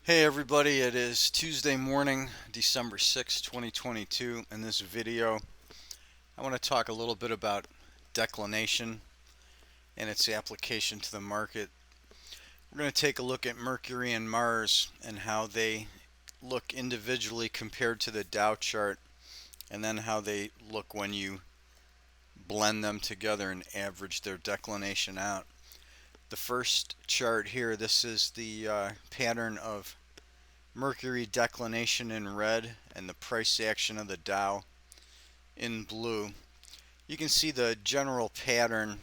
Hey everybody, it is Tuesday morning, December 6, 2022. In this video, I want to talk a little bit about declination and its application to the market. We're going to take a look at Mercury and Mars and how they look individually compared to the Dow chart, and then how they look when you blend them together and average their declination out. The first chart here, this is the pattern of Mercury declination in red and the price action of the Dow in blue. You can see the general pattern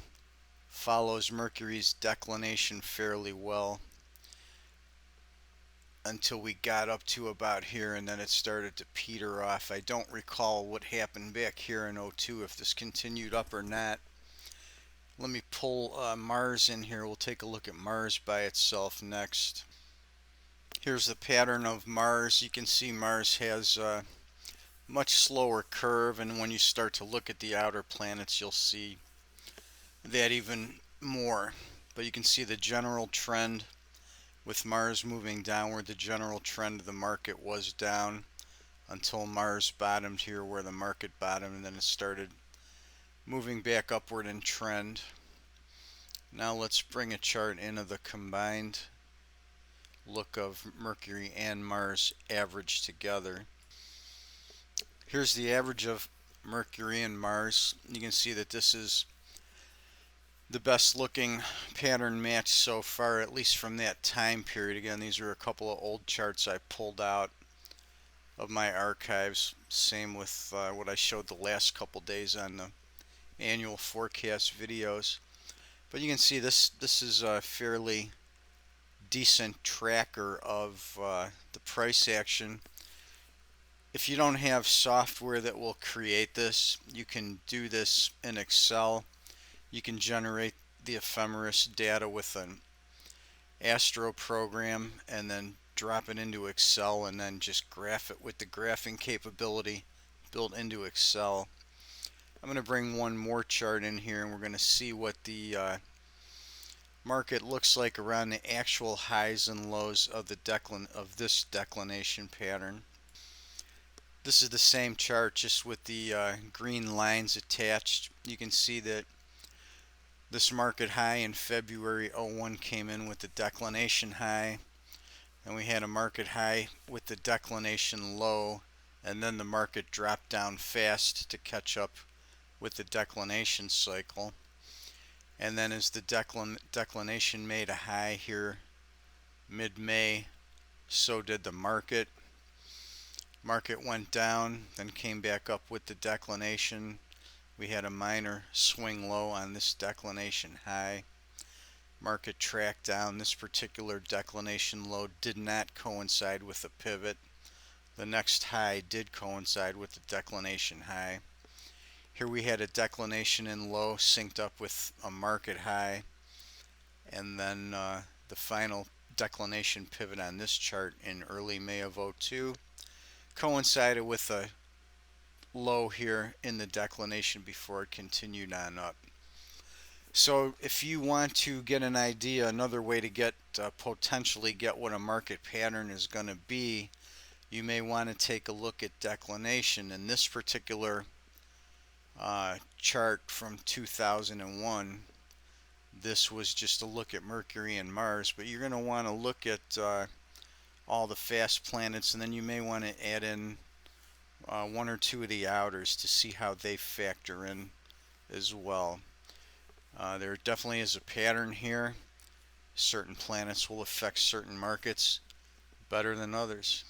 follows Mercury's declination fairly well until we got up to about here, and then it started to peter off. I don't recall what happened back here in '02, if this continued up or not. Let me pull Mars in here. We'll take a look at Mars by itself next. Here's the pattern of Mars. You can see Mars has much slower curve, and when you start to look at the outer planets, you'll see that even more. But you can see the general trend with Mars moving downward. The general trend of the market was down until Mars bottomed here where the market bottomed, and then it started moving back upward in trend. Now let's bring a chart in of the combined look of Mercury and Mars averaged together. Here's the average of Mercury and Mars. You can see that this is the best looking pattern match so far, at least from that time period. Again, these are a couple of old charts I pulled out of my archives. Same with what I showed the last couple days on the annual forecast videos. But you can see this is a fairly decent tracker of the price action. If you don't have software that will create this, you can do this in Excel. You can generate the ephemeris data with an Astro program and then drop it into Excel and then just graph it with the graphing capability built into Excel. I'm going to bring one more chart in here, and we're going to see what the market looks like around the actual highs and lows of this declination pattern. This is the same chart, just with the green lines attached. You can see that this market high in February '01 came in with the declination high, and we had a market high with the declination low, and then the market dropped down fast to catch up with the declination cycle. And then as the declination made a high here mid-May, so did the market. Market went down, then came back up with the declination. We had a minor swing low on this declination high. Market tracked down. This particular declination low did not coincide with the pivot. The next high did coincide with the declination high. Here we had a declination in low synced up with a market high, and then the final declination pivot on this chart in early May of '02 coincided with a low here in the declination before it continued on up. So if you want to get an idea, another way to get potentially get what a market pattern is going to be, you may want to take a look at declination. In this particular chart from 2001, this was just a look at Mercury and Mars, but you're going to want to look at all the fast planets, and then you may want to add in one or two of the outers to see how they factor in as well. There definitely is a pattern here. Certain planets will affect certain markets better than others.